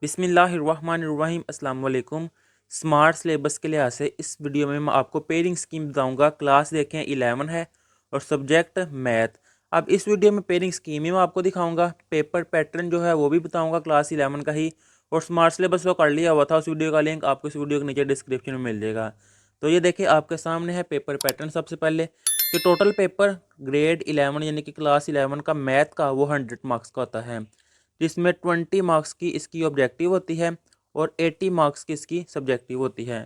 बिस्मिल्लाहिर्रहमानिर्रहीम अस्सलाम वालेकुम। स्मार्ट सिलेबस के लिहाज से इस वीडियो में मैं आपको पेयरिंग स्कीम बताऊंगा। क्लास देखें 11 है और सब्जेक्ट मैथ। अब इस वीडियो में पेयरिंग स्कीम ही मैं आपको दिखाऊंगा, पेपर पैटर्न जो है वो भी बताऊंगा क्लास 11 का ही। और स्मार्ट सिलेबस जो कर लिया हुआ था उस वीडियो का लिंक आपको इस वीडियो के नीचे डिस्क्रिप्शन में मिल जाएगा। तो ये देखिए आपके सामने है पेपर पैटर्न। सबसे पहले कि टोटल पेपर ग्रेड 11 यानी कि क्लास 11 का मैथ का वो 100 मार्क्स का होता है, जिसमें 20 मार्क्स की इसकी ऑब्जेक्टिव होती है और 80 मार्क्स की इसकी सब्जेक्टिव होती है।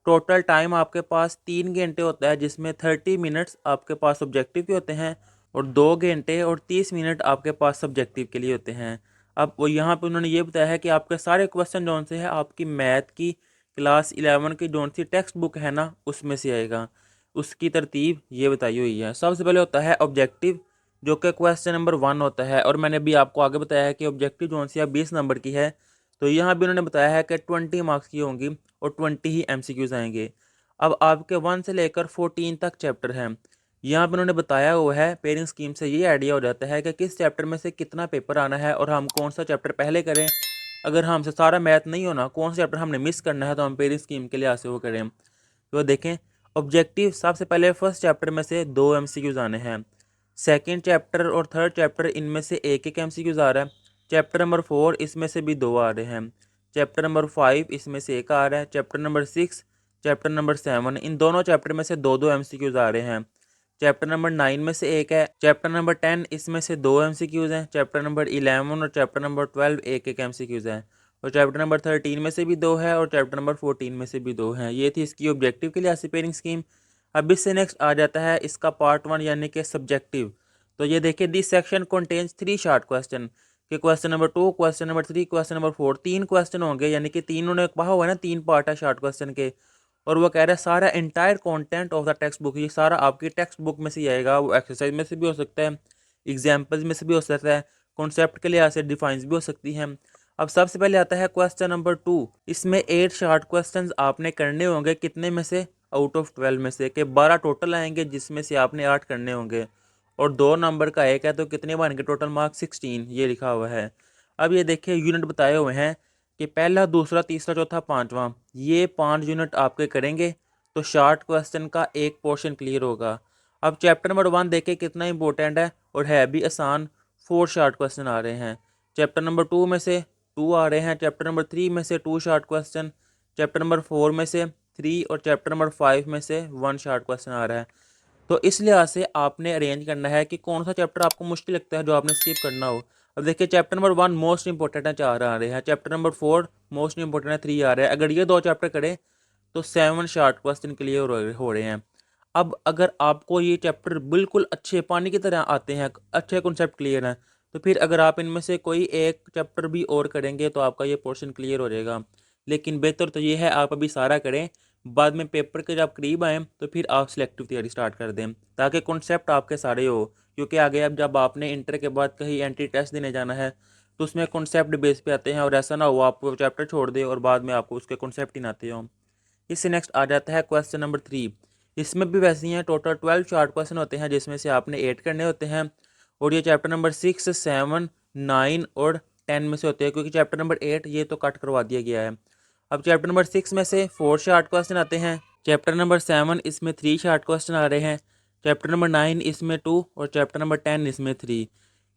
टोटल टाइम आपके पास 3 घंटे होता है, जिसमें 30 मिनट्स आपके पास ऑब्जेक्टिव के होते हैं और 2 घंटे और 30 मिनट आपके पास सब्जेक्टिव के लिए होते हैं। अब वो यहाँ पे उन्होंने ये बताया है कि आपके सारे क्वेश्चन जौन से है आपकी मैथ की क्लास 11 की जौन सी टेक्स्ट बुक है ना उसमें से आएगा। उसकी तरतीब ये बताई हुई है। सबसे पहले होता है ऑब्जेक्टिव, जो कि क्वेश्चन नंबर 1 होता है। और मैंने भी आपको आगे बताया है कि ऑब्जेक्टिव जो सी 20 नंबर की है, तो यहाँ भी उन्होंने बताया है कि 20 मार्क्स की होंगी और 20 ही एमसीक्यूज आएंगे। अब आपके 1 से लेकर 14 तक चैप्टर हैं। यहाँ पर उन्होंने बताया हुआ है, पेयरिंग स्कीम से ये आइडिया हो जाता है कि किस चैप्टर में से कितना पेपर आना है और हम कौन सा चैप्टर पहले करें। अगर हमसे सारा मैथ नहीं होना, कौन सा चैप्टर हमने मिस करना है, तो हम पेयरिंग स्कीम के लिहाज से वो करें। तो देखें ऑब्जेक्टिव, सबसे पहले फर्स्ट चैप्टर में से 2 एमसीक्यूज आने हैं। सेकंड चैप्टर और थर्ड चैप्टर इनमें से एक एक एमसीक्यूज आ रहा है। चैप्टर नंबर 4 इसमें से भी 2 आ रहे हैं। चैप्टर नंबर 5 इसमें से एक आ रहा है। चैप्टर नंबर 6, चैप्टर नंबर 7, इन दोनों चैप्टर में से 2 एमसीक्यूज आ रहे हैं। चैप्टर नंबर 9 में से एक है। चैप्टर नंबर 10 इसमें से 2 एमसीक्यूज हैं। चैप्टर नंबर 11 और चैप्टर नंबर 12 एक एक एमसीक्यूज हैं। और चैप्टर नंबर 13 में से भी 2 है और चैप्टर नंबर 14 में से भी 2 हैं। ये थी इसकी ऑब्जेक्टिव के लिए पेयरिंग स्कीम। अब इससे नेक्स्ट आ जाता है इसका पार्ट 1 यानी कि सब्जेक्टिव। तो ये देखिए, this section contains 3 short question के question number 2, question number 3, question number 4, 3 question होंगे। यानी कि 3 उन्होंने कहा हुआ है ना, 3 पार्ट है शार्ट क्वेश्चन के। और वो कह रहा है सारा entire content of the text book, ये सारा आपकी टेक्स्ट बुक में से ही आएगा। वो एक्सरसाइज में से भी हो सकता है, एग्जाम्पल्स में से भी हो सकता है, कॉन्सेप्ट के लिहाज से डिफाइंस भी हो सकती हैं। अब सबसे पहले आता है क्वेश्चन नंबर 2। इसमें 8 शार्ट क्वेश्चंस आपने करने होंगे। कितने में से? आउट ऑफ 12 में से, के 12 टोटल आएंगे जिसमें से आपने 8 करने होंगे। और 2 नंबर का एक है, तो कितने बन गए टोटल मार्क्स? 16 ये लिखा हुआ है। अब ये देखिए यूनिट बताए हुए हैं कि पहला, दूसरा, तीसरा, चौथा, पांचवा, ये 5 यूनिट आपके करेंगे तो शार्ट क्वेश्चन का एक पोर्शन क्लियर होगा। अब चैप्टर नंबर 1 देखे कितना इंपॉर्टेंट है और है भी आसान। 4 शार्ट क्वेश्चन आ रहे हैं। चैप्टर नंबर 2 में से 2 आ रहे हैं। चैप्टर नंबर 3 में से 2 शार्ट क्वेश्चन, चैप्टर नंबर 4 में से 3 और चैप्टर नंबर 5 में से 1 शार्ट क्वेश्चन आ रहा है। तो इस लिहाज से आपने अरेंज करना है कि कौन सा चैप्टर आपको मुश्किल लगता है जो आपने स्किप करना हो। अब देखिए चैप्टर नंबर 1 मोस्ट इंपॉर्टेंट है, 4 आ रहे हैं। चैप्टर नंबर 4 मोस्ट इंपॉर्टेंट है, 3 आ रहे हैं। अगर ये 2 चैप्टर करें तो 7 शार्ट क्वेश्चन क्लियर हो रहे हैं। अब अगर आपको ये चैप्टर बिल्कुल अच्छे पानी की तरह आते हैं, अच्छे कॉन्सेप्ट क्लियर हैं, तो फिर अगर आप इनमें से कोई एक चैप्टर भी और करेंगे तो आपका ये पोर्शन क्लियर हो जाएगा। लेकिन बेहतर तो ये है आप अभी सारा करें, बाद में पेपर के जब करीब आएँ तो फिर आप सिलेक्टिव तैयारी स्टार्ट कर दें, ताकि कॉन्सेप्ट आपके सारे हो। क्योंकि आगे अब जब आपने इंटर के बाद कहीं एंट्री टेस्ट देने जाना है तो उसमें कॉन्सेप्ट बेस पे आते हैं, और ऐसा ना हो आप वो चैप्टर छोड़ दें और बाद में आपको उसके कॉन्सेप्ट ही ना आते हो। इससे नेक्स्ट आ जाता है क्वेश्चन नंबर 3। इसमें भी वैसे ही हैं, टोटल 12 शार्ट क्वेश्चन होते हैं जिसमें से आपने 8 करने होते हैं। और ये चैप्टर नंबर 6, 7, 9 और 10 में से होते हैं, क्योंकि चैप्टर नंबर 8 ये तो कट करवा दिया गया है। अब चैप्टर नंबर 6 में से 4 शार्ट क्वेश्चन आते हैं। चैप्टर नंबर 7 इसमें 3 शार्ट क्वेश्चन आ रहे हैं। चैप्टर नंबर 9 इसमें 2 और चैप्टर नंबर 10 इसमें 3।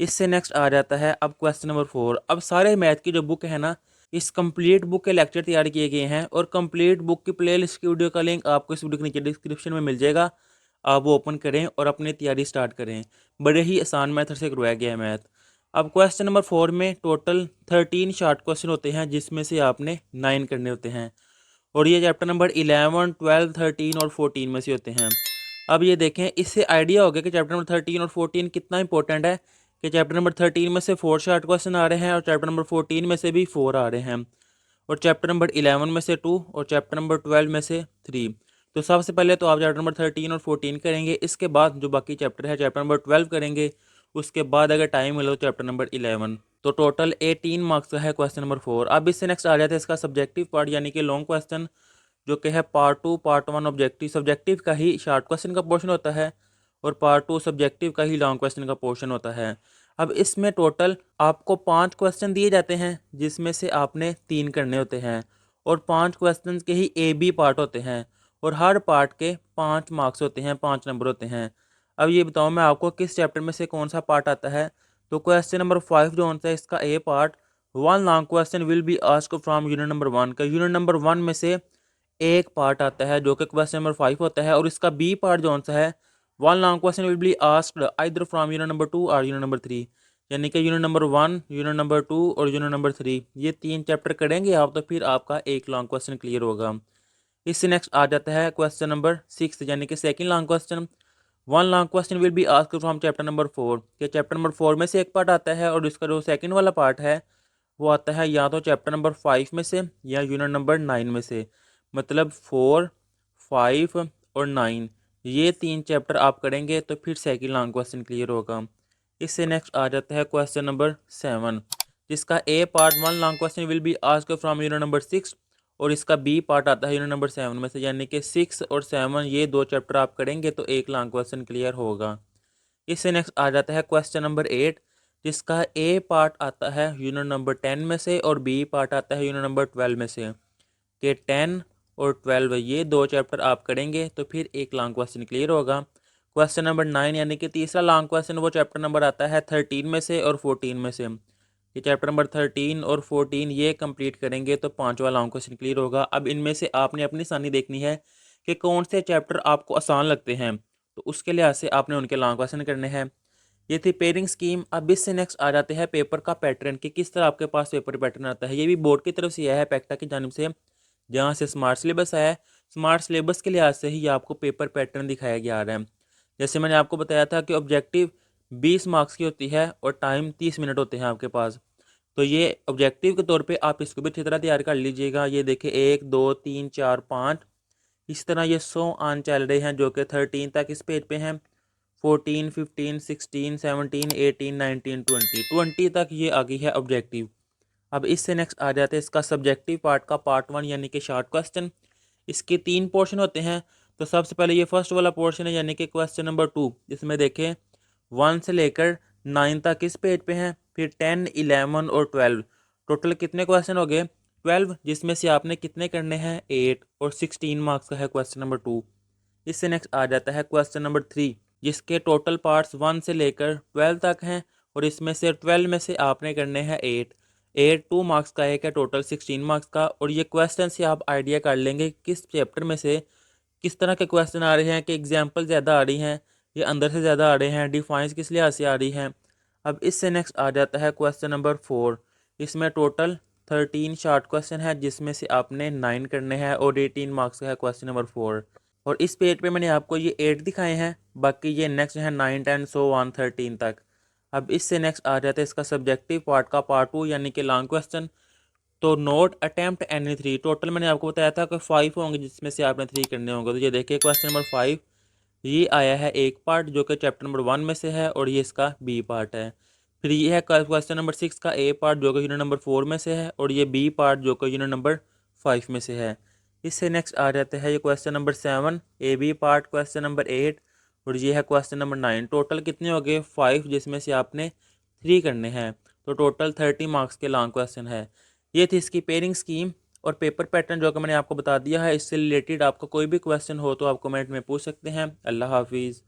इससे नेक्स्ट आ जाता है अब क्वेश्चन नंबर 4। अब सारे मैथ की जो बुक है ना, इस कंप्लीट बुक के लेक्चर तैयार किए गए हैं और कंप्लीट बुक की प्लेलिस्ट की वीडियो का लिंक आपको इस वीडियो के नीचे डिस्क्रिप्शन में मिल जाएगा। आप वो ओपन करें और अपनी तैयारी स्टार्ट करें। बड़े ही आसान मेथड से करवाया गया है मैथ। अब क्वेश्चन नंबर 4 में टोटल 13 शार्ट क्वेश्चन होते हैं जिसमें से आपने 9 करने होते हैं। और ये चैप्टर नंबर 11, 12, 13 और 14 में से होते हैं। अब ये देखें, इससे आइडिया हो गया कि चैप्टर नंबर 13 और 14 कितना इंपॉर्टेंट है। कि चैप्टर नंबर 13 में से 4 शार्ट क्वेश्चन आ रहे हैं और चैप्टर नंबर 14 में से भी 4 आ रहे हैं। और चैप्टर नंबर 11 में से 2 और चैप्टर नंबर 12 में से 3। तो सबसे पहले तो आप चैप्टर नंबर 13 और 14 करेंगे, इसके बाद जो बाकी चैप्टर है चैप्टर नंबर 12 करेंगे, उसके बाद अगर टाइम मिले तो चैप्टर नंबर 11। तो टोटल 18 मार्क्स का है क्वेश्चन नंबर 4। अब इससे नेक्स्ट आ जाता है इसका सब्जेक्टिव पार्ट यानी कि लॉन्ग क्वेश्चन, जो कि है पार्ट 2 पार्ट 1 ऑब्जेक्टिव सब्जेक्टिव का ही शार्ट क्वेश्चन का पोर्शन होता है और पार्ट 2 सब्जेक्टिव का ही लॉन्ग क्वेश्चन का पोर्शन होता है। अब इसमें टोटल आपको 5 क्वेश्चन दिए जाते हैं, जिसमें से आपने 3 करने होते हैं और 5 क्वेश्चन के ही ए बी पार्ट होते हैं और हर पार्ट के 5 मार्क्स होते हैं, 5 नंबर होते हैं। अब ये बताओ मैं आपको किस चैप्टर में से कौन सा पार्ट आता है। तो क्वेश्चन नंबर 5 जो होता है इसका A part, one long question will be asked from unit number 1 का यूनिट नंबर 1 में से एक पार्ट आता है जो कि क्वेश्चन नंबर 5 होता है। और इसका बी पार्ट जो सा है, one long question will be asked either from unit number 2 और यूनिट नंबर 3, यानी कि यूनिट नंबर 1, यूनिट नंबर 2 और यूनिट नंबर 3, ये 3 चैप्टर करेंगे आप तो फिर आपका एक लॉन्ग क्वेश्चन क्लियर होगा। इससे नेक्स्ट आ जाता है क्वेश्चन नंबर 6, यानी कि second long question, one long question will be asked from chapter number 4 के चैप्टर नंबर 4 में से एक पार्ट आता है और इसका जो सेकंड वाला पार्ट है वो आता है या तो चैप्टर नंबर 5 में से या यूनिट नंबर 9 में से, मतलब 4, 5 और 9, ये 3 चैप्टर आप करेंगे तो फिर सेकंड लॉन्ग क्वेश्चन क्लियर होगा। इससे नेक्स्ट आ जाता है क्वेश्चन नंबर 7, जिसका A part, one long question will be asked from unit number 6 और इसका बी पार्ट आता है यूनिट नंबर 7 में से, यानी कि 6 और 7 ये 2 चैप्टर आप करेंगे तो एक लॉन्ग क्वेश्चन क्लियर होगा। इससे नेक्स्ट आ जाता है क्वेश्चन नंबर 8, जिसका ए पार्ट आता है यूनिट नंबर 10 में से और बी पार्ट आता है यूनिट नंबर 12 में से, कि 10 और 12 ये 2 चैप्टर आप करेंगे तो फिर एक लॉन्ग क्वेश्चन क्लियर होगा। क्वेश्चन नंबर 9 यानी कि तीसरा लॉन्ग क्वेश्चन वो चैप्टर नंबर आता है 13 में से और 14 में से, ये चैप्टर नंबर 13 और 14 ये कंप्लीट करेंगे तो पांचवा लॉन्ग क्वेश्चन क्लियर होगा। अब इनमें से आपने अपनी आसानी देखनी है कि कौन से चैप्टर आपको आसान लगते हैं, तो उसके लिहाज से आपने उनके लॉन्ग क्वेश्चन करने हैं। ये थी पेयरिंग स्कीम। अब इससे नेक्स्ट आ जाते हैं पेपर का पैटर्न, कि किस तरह आपके पास पेपर पैटर्न आता है। ये भी बोर्ड की तरफ से आया है, पैक्टा की जानिब से, जहाँ से स्मार्ट सिलेबस आया है। स्मार्ट सिलेबस के लिहाज से ही आपको पेपर पैटर्न दिखाया गया आ रहा है। जैसे मैंने आपको बताया था कि ऑब्जेक्टिव 20 मार्क्स की होती है और टाइम 30 मिनट होते हैं आपके पास। तो ये ऑब्जेक्टिव के तौर पे आप इसको भी अच्छी तरह तैयार कर लीजिएगा। ये देखिए 1 2 3 4 5, इस तरह ये 100 आन चल रहे हैं जो कि 13 तक इस पेज पे हैं, 14 15 16 17 18 19 20 20 तक ये आ गई है ऑब्जेक्टिव। अब इससे नेक्स्ट आ जाते हैं इसका सब्जेक्टिव पार्ट का पार्ट 1, यानी कि शॉर्ट क्वेश्चन। इसके 3 पोर्शन होते हैं। तो सबसे पहले ये फर्स्ट वाला पोर्शन है, यानी कि क्वेश्चन नंबर 2, जिसमें देखें 1 से लेकर 9 तक इस पेज पे हैं, फिर 10 11 और 12, टोटल कितने क्वेश्चन हो गए 12, जिसमें से आपने कितने करने हैं 8 और 16 मार्क्स का है क्वेश्चन नंबर 2। इससे नेक्स्ट आ जाता है क्वेश्चन नंबर 3, जिसके टोटल पार्ट्स 1 से लेकर 12 तक हैं और इसमें से 12 में से आपने करने हैं 8, 2 मार्क्स का एक है, टोटल 16 मार्क्स का। और ये क्वेश्चन से आप आइडिया कर लेंगे किस चैप्टर में से किस तरह के क्वेश्चन आ रहे हैं, कि एग्जाम्पल ज़्यादा आ रही हैं या अंदर से ज़्यादा आ रहे हैं, डिफाइंस किस लिहाज से आ रही हैं। अब इससे नेक्स्ट आ जाता है क्वेश्चन नंबर 4, इसमें टोटल 13 शॉर्ट क्वेश्चन है, जिसमें से आपने 9 करने हैं और 18 मार्क्स का है क्वेश्चन नंबर 4। और इस पेज पे मैंने आपको ये 8 दिखाए हैं, बाकी ये नेक्स्ट है 9 10 सो 1 13 तक। अब इससे नेक्स्ट आ जाता है इसका सब्जेक्टिव पार्ट का पार्ट 2, यानी कि लॉन्ग क्वेश्चन। तो नोट अटेम्प्ट एनी 3, टोटल मैंने आपको बताया था कि 5 होंगे जिसमें से आपने 3 करने होंगे। तो ये देखिए क्वेश्चन नंबर 5 ये आया है एक पार्ट जो कि चैप्टर नंबर 1 में से है और ये इसका बी पार्ट है। फिर ये है क्वेश्चन नंबर 6 का ए पार्ट जो कि यूनिट नंबर 4 में से है और ये बी पार्ट जो कि यूनिट नंबर 5 में से है। इससे नेक्स्ट आ जाता है ये question number 7 A B part, question number 8 और ये है क्वेश्चन नंबर 9। टोटल कितने हो गए 5, जिसमें से आपने 3 करने हैं, तो टोटल 30 मार्क्स के लॉन्ग क्वेश्चन है। ये थी इसकी पेयरिंग स्कीम और पेपर पैटर्न जो कि मैंने आपको बता दिया है। इससे रिलेटेड आपका कोई भी क्वेश्चन हो तो आप कमेंट में पूछ सकते हैं। अल्लाह हाफिज़।